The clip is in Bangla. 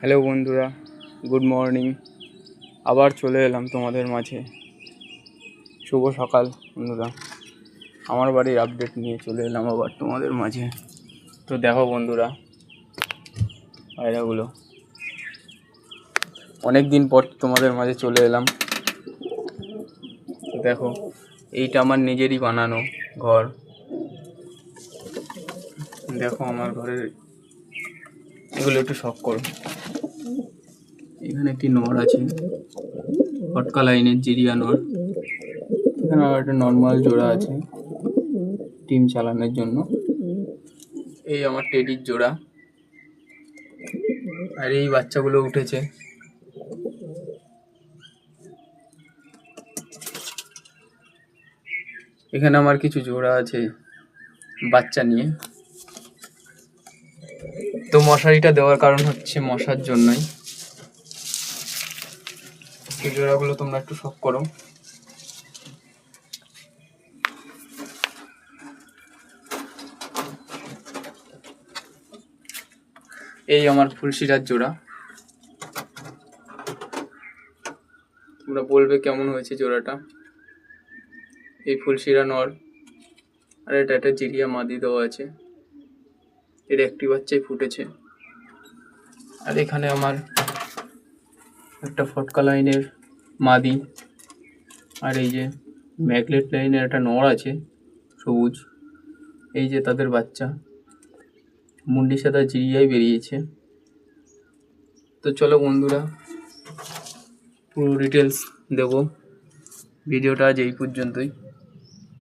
হ্যালো বন্ধুরা, গুড মর্নিং। আবার চলে এলাম তোমাদের মাঝে। শুভ সকাল বন্ধুরা। আমার বাড়ির আপডেট নিয়ে চলে এলাম আবার তোমাদের মাঝে। তো দেখো বন্ধুরা, পায়রাগুলো অনেক দিন পর তোমাদের মাঝে চলে এলাম। তো দেখো, এইটা আমার নিজেরই বানানো ঘর। দেখো আমার ঘরের এগুলো একটু শখ করো। এখানে একটি নর আছে, ফটকা লাইনের জিরিয়া নর। এখানে আবার একটা নর্মাল জোড়া আছে টিম চালানোর জন্য। এই আমার টেডির জোড়া, আর এই বাচ্চাগুলো উঠেছে। এখানে আমার কিছু জোড়া আছে বাচ্চা নিয়ে। তো মশারিটা দেওয়ার কারণ হচ্ছে মশার জন্যই। এই জোড়াগুলো তোমরা একটু শখ করো। এই আমার ফুলশিরার জোড়া। তোমরা বলবে কেমন হয়েছে জোড়াটা। এই ফুলশিরা নর, আর এটা একটা জিরিয়া মাদি দেওয়া আছে। এর একটি বাচ্চাই ফুটেছে। আর এখানে আমার একটা ফটকা লাইনের মাদি, আর এই যে ম্যাগলেট লাইনের একটা নর আছে সবুজ। এই যে তাদের বাচ্চা, মুন্ডি সাদা জিরিয়াই বেরিয়েছে। তো চলো বন্ধুরা, পুরো ডিটেলস দেবো। ভিডিওটা আজ এই পর্যন্তই।